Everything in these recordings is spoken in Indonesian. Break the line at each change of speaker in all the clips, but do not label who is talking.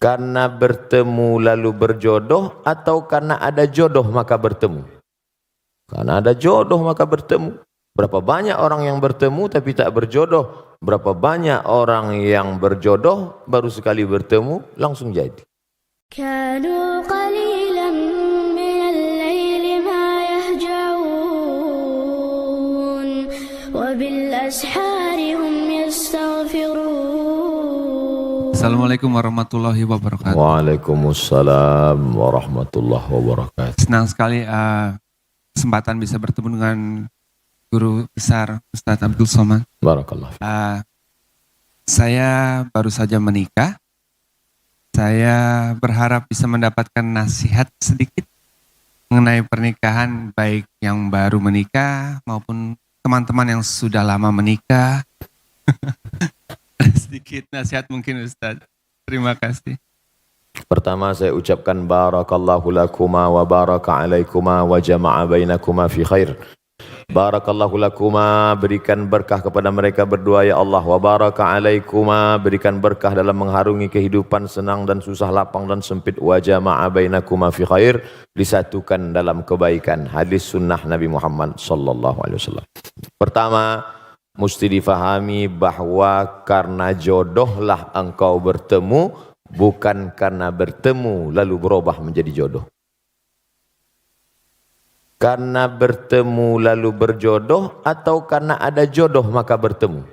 Karena bertemu lalu berjodoh atau karena ada jodoh maka bertemu? Karena ada jodoh maka bertemu. Berapa banyak orang yang bertemu tapi tak berjodoh? Berapa banyak orang yang berjodoh baru sekali bertemu langsung jadi?
كانوا قليلا من الليل ما يهجعون وبالأسحار هم يستغفرون.
Assalamualaikum warahmatullahi wabarakatuh.
Waalaikumsalam warahmatullahi wabarakatuh.
Senang sekali kesempatan bisa bertemu dengan guru besar Ustadz Abdul Somad.
Barakallah.
Saya baru saja menikah. Saya berharap bisa mendapatkan nasihat sedikit mengenai pernikahan, baik yang baru menikah maupun teman-teman yang sudah lama menikah. Sedikit nasihat mungkin Ustadz. Terima kasih.
Pertama saya ucapkan barakallahu lakuma wa baraka alaikuma wa jama'a bainakuma fi khair. Barakallahu lakuma, berikan berkah kepada mereka berdua ya Allah. Wa baraka alaikuma, berikan berkah dalam mengharungi kehidupan senang dan susah, lapang dan sempit. Wa jama'a bainakuma fi khair, disatukan dalam kebaikan. Hadis sunnah Nabi Muhammad sallallahu alaihi wasallam. Pertama, mesti difahami bahwa karena jodohlah engkau bertemu, bukan karena bertemu lalu berubah menjadi jodoh. Karena bertemu lalu berjodoh atau karena ada jodoh maka bertemu?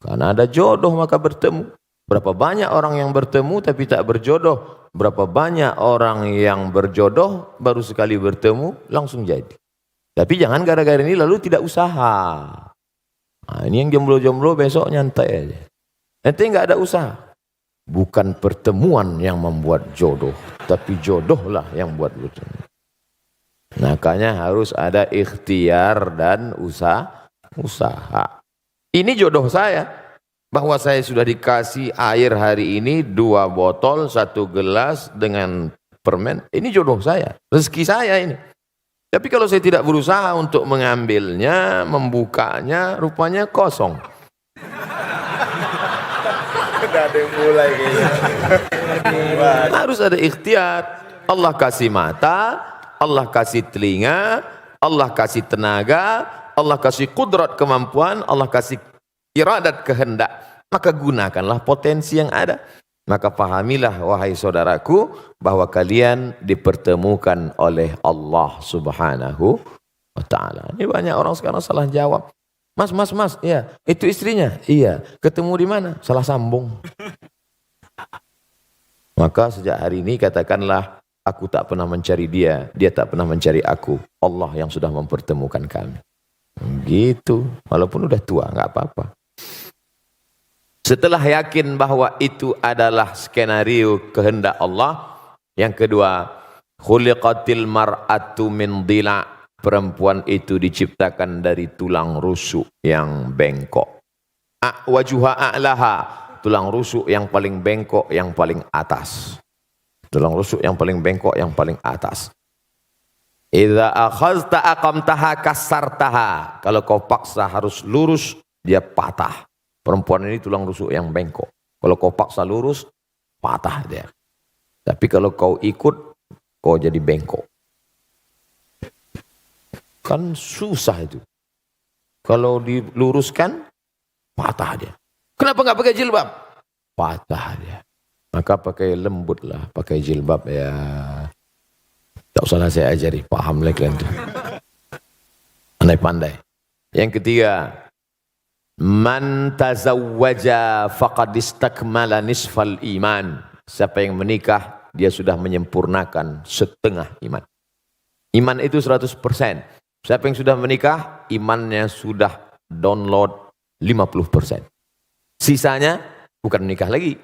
Karena ada jodoh maka bertemu. Berapa banyak orang yang bertemu tapi tak berjodoh? Berapa banyak orang yang berjodoh baru sekali bertemu langsung jadi? Tapi jangan gara-gara ini lalu tidak usaha. Nah, ini yang jomblo-jomblo besok nyantai aja. Nanti nggak ada usaha. Bukan pertemuan yang membuat jodoh, tapi jodohlah yang buat bertemu. Makanya harus ada ikhtiar dan usaha. Ini jodoh saya, bahwa saya sudah dikasih air hari ini 2 botol, 1 gelas dengan permen. Ini jodoh saya, rezeki saya ini. Tapi kalau saya tidak berusaha untuk mengambilnya, membukanya, rupanya kosong.
Ada yang mulai kayaknya.
Harus ada ikhtiar. Allah kasih mata, Allah kasih telinga, Allah kasih tenaga, Allah kasih kudrat kemampuan, Allah kasih iradat kehendak. Maka gunakanlah potensi yang ada. Maka pahamilah wahai saudaraku bahwa kalian dipertemukan oleh Allah Subhanahu wa ta'ala. Ini banyak orang sekarang salah jawab. Mas, iya, itu istrinya? Iya. Ketemu di mana? Salah sambung. Maka sejak hari ini katakanlah, aku tak pernah mencari dia, dia tak pernah mencari aku. Allah yang sudah mempertemukan kami. Gitu. Walaupun udah tua, nggak apa-apa. Setelah yakin bahwa itu adalah skenario kehendak Allah, yang kedua, khuliqatil mar'atu min dhila'. Perempuan itu diciptakan dari tulang rusuk yang bengkok. Wajuha a'laha, tulang rusuk yang paling bengkok, yang paling atas. Tulang rusuk yang paling bengkok, yang paling atas. Idza akhazta aqamtaha kasartaha. Kalau kau paksa harus lurus, dia patah. Perempuan ini tulang rusuk yang bengkok. Kalau kau paksa lurus, patah dia. Tapi kalau kau ikut, kau jadi bengkok. Kan susah itu. Kalau diluruskan, patah dia. Kenapa nggak pakai jilbab? Patah dia. Maka pakai lembut lah, pakai jilbab ya. Tak usahlah saya ajari, paham lagi kalian tuh. Pandai-pandai. Yang ketiga, man tazawwaja faqad istakmala nisfal iman. Siapa yang menikah, dia sudah menyempurnakan setengah iman. Iman itu 100%. Siapa yang sudah menikah, imannya sudah download 50%. Sisanya bukan menikah lagi.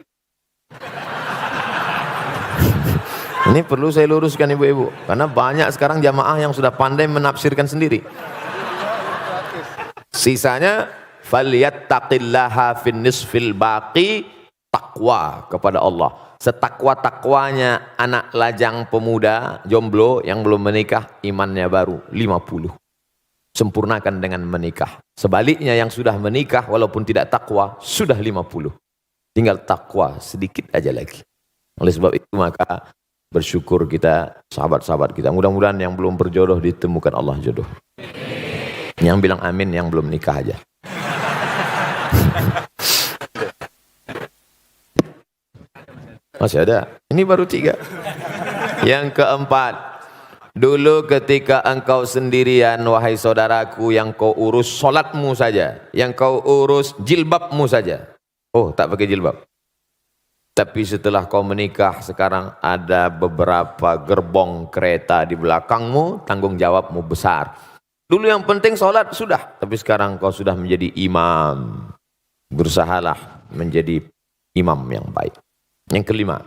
Ini perlu saya luruskan ibu-ibu, karena banyak sekarang jamaah yang sudah pandai menafsirkan sendiri. Sisanya falyattaqillaha fin nisfil baqi, takwa kepada Allah. Setakwa-takwanya anak lajang pemuda jomblo yang belum menikah, imannya baru 50. Sempurnakan dengan menikah. Sebaliknya yang sudah menikah walaupun tidak takwa sudah 50. Tinggal takwa sedikit aja lagi. Oleh sebab itu maka bersyukur kita, sahabat-sahabat kita. Mudah-mudahan yang belum berjodoh ditemukan Allah jodoh. Yang bilang amin yang belum nikah aja. Masih ada. Ini baru 3. Yang keempat, dulu ketika engkau sendirian, wahai saudaraku, yang kau urus solatmu saja, yang kau urus jilbabmu saja. Oh, tak pakai jilbab. Tapi setelah kau menikah, sekarang ada beberapa gerbong kereta di belakangmu, tanggung jawabmu besar. Dulu yang penting solat sudah, tapi sekarang kau sudah menjadi imam. Berusahalah menjadi imam yang baik. Yang kelima,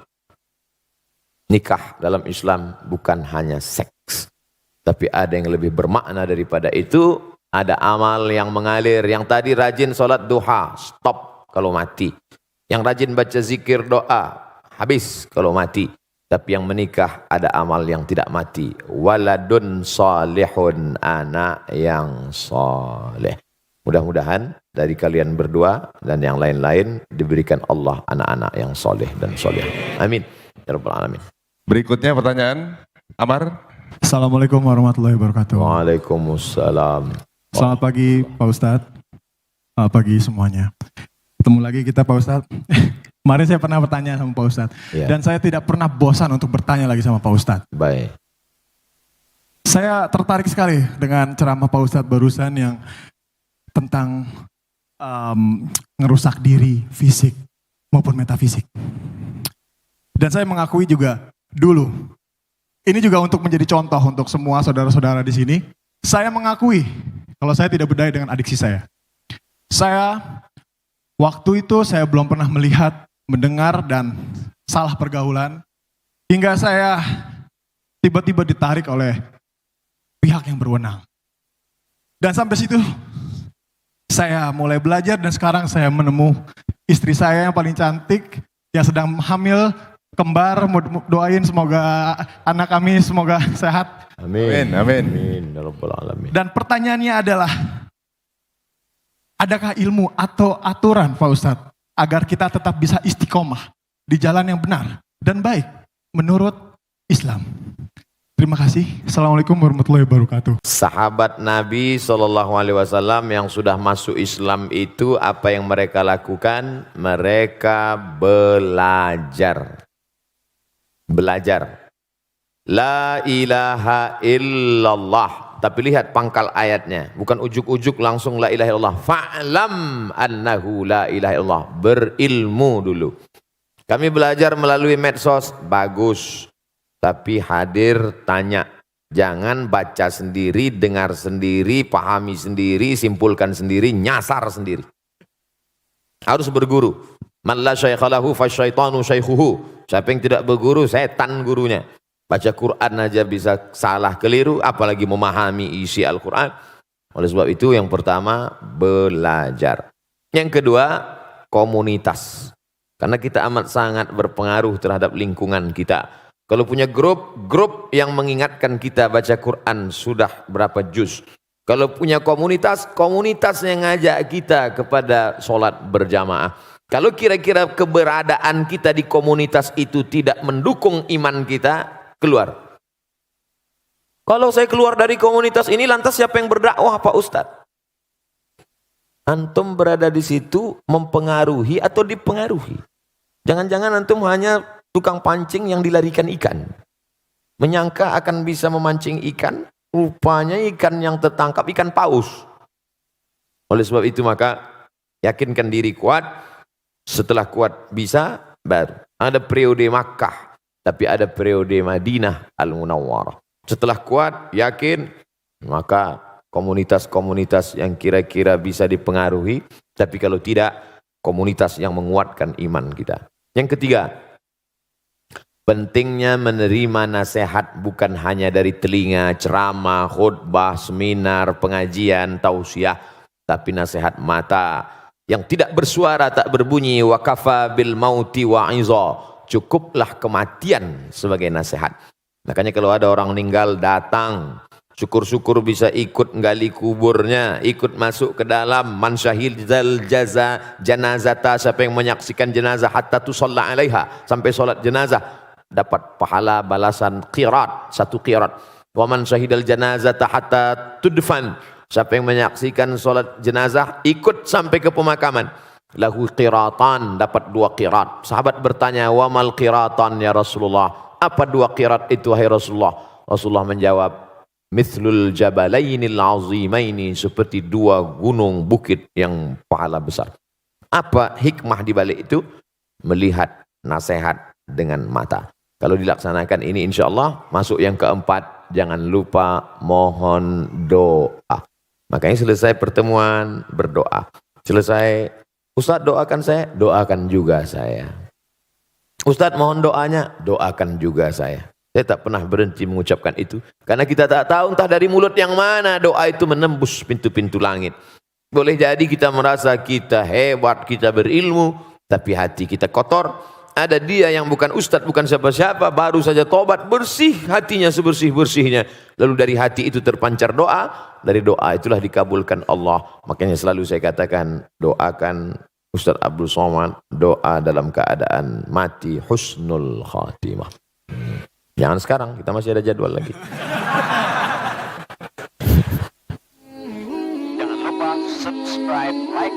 nikah dalam Islam bukan hanya seks, tapi ada yang lebih bermakna daripada itu. Ada amal yang mengalir. Yang tadi rajin solat duha, stop kalau mati. Yang rajin baca zikir doa, habis kalau mati. Tapi yang menikah ada amal yang tidak mati. Waladun salihun, anak yang soleh. Mudah-mudahan dari kalian berdua dan yang lain-lain diberikan Allah anak-anak yang soleh dan soleh. Amin. Ya Rabbal Alamin.
Berikutnya pertanyaan, Amar.
Assalamualaikum warahmatullahi wabarakatuh.
Waalaikumsalam.
Selamat pagi Pak Ustadz. Selamat pagi semuanya. Ketemu lagi kita Pak Ustadz. Kemarin saya pernah bertanya sama Pak Ustadz.
Ya.
Dan saya tidak pernah bosan untuk bertanya lagi sama Pak Ustadz.
Baik.
Saya tertarik sekali dengan ceramah Pak Ustadz barusan yang tentang ngerusak diri fisik maupun metafisik. Dan saya mengakui juga dulu, ini juga untuk menjadi contoh untuk semua saudara-saudara di sini. Saya mengakui kalau saya tidak berdaya dengan adiksi saya. Saya waktu itu saya belum pernah melihat, mendengar dan salah pergaulan hingga saya tiba-tiba ditarik oleh pihak yang berwenang. Dan sampai situ saya mulai belajar dan sekarang saya menemu istri saya yang paling cantik yang sedang hamil kembar. Doain semoga anak kami semoga sehat.
Amin.
Amin.
Amin. Ya Rabbal Alamin.
Dan pertanyaannya adalah, adakah ilmu atau aturan Pak Ustadz agar kita tetap bisa istiqomah di jalan yang benar dan baik menurut Islam? Terima kasih. Assalamualaikum warahmatullahi wabarakatuh.
Sahabat Nabi SAW yang sudah masuk Islam itu apa yang mereka lakukan? Mereka belajar. Belajar. La ilaha illallah. Tapi lihat pangkal ayatnya. Bukan ujuk-ujuk langsung la ilaha illallah. Fa'lam annahu la ilaha illallah. Berilmu dulu. Kami belajar melalui medsos. Bagus. Tapi hadir tanya. Jangan baca sendiri, dengar sendiri, pahami sendiri, simpulkan sendiri, nyasar sendiri. Harus berguru. Man la syaikha lahu fasyaitanu syaikhuhu. Siapa yang tidak berguru, setan gurunya. Baca Quran aja bisa salah keliru, apalagi memahami isi Al-Quran. Oleh sebab itu yang pertama belajar. Yang kedua komunitas. Karena kita amat sangat berpengaruh terhadap lingkungan kita. Kalau punya grup yang mengingatkan kita baca Quran sudah berapa juz. Kalau punya komunitas yang ngajak kita kepada sholat berjamaah. Kalau kira-kira keberadaan kita di komunitas itu tidak mendukung iman kita, keluar. Kalau saya keluar dari komunitas ini, lantas siapa yang berdakwah Pak Ustadz? Antum berada di situ mempengaruhi atau dipengaruhi? Jangan-jangan antum hanya tukang pancing yang dilarikan ikan. Menyangka akan bisa memancing ikan, rupanya ikan yang tertangkap ikan paus. Oleh sebab itu maka yakinkan diri kuat. Setelah kuat bisa, baru. Ada periode Makkah, tapi ada periode Madinah Al-Munawwarah. Setelah kuat, yakin, maka komunitas-komunitas yang kira-kira bisa dipengaruhi, tapi kalau tidak, komunitas yang menguatkan iman kita. Yang ketiga, pentingnya menerima nasihat bukan hanya dari telinga, ceramah, khutbah, seminar, pengajian, tausiah, tapi nasihat mata yang tidak bersuara, tak berbunyi. Wa kafa bil mauti wa'iza. Cukuplah kematian sebagai nasihat. Makanya kalau ada orang meninggal, datang, Syukur-syukur bisa ikut gali kuburnya, ikut masuk ke dalam. Man syahidal janazata, siapa yang menyaksikan jenazah hatta tusalla alaiha, sampai solat jenazah, dapat pahala balasan qirat, 1 qirat. Wa man syahidal janazata hatta tudfan, siapa yang menyaksikan solat jenazah ikut sampai ke pemakaman, lahu qiratan, dapat 2 qirat. Sahabat bertanya, wa mal qiratan ya Rasulullah, apa 2 qirat itu wahai Rasulullah? Rasulullah menjawab, mithlul jabalainil azimaini, seperti 2 gunung bukit yang pahala besar. Apa hikmah di balik itu? Melihat nasihat dengan mata. Kalau dilaksanakan ini insya Allah masuk yang keempat, jangan lupa mohon doa. Makanya selesai pertemuan berdoa. Selesai, Ustadz doakan saya, doakan juga saya. Ustadz mohon doanya, doakan juga saya. Saya tak pernah berhenti mengucapkan itu. Karena kita tak tahu entah dari mulut yang mana doa itu menembus pintu-pintu langit. Boleh jadi kita merasa kita hebat, kita berilmu, tapi hati kita kotor. Ada dia yang bukan ustadz, bukan siapa-siapa, baru saja tobat, bersih hatinya sebersih-bersihnya. Lalu dari hati itu terpancar doa, dari doa itulah dikabulkan Allah. Makanya selalu saya katakan, doakan Ustadz Abdul Somad, doa dalam keadaan mati, husnul khatimah. Jangan sekarang, kita masih ada jadwal lagi.
Jangan lupa subscribe, like,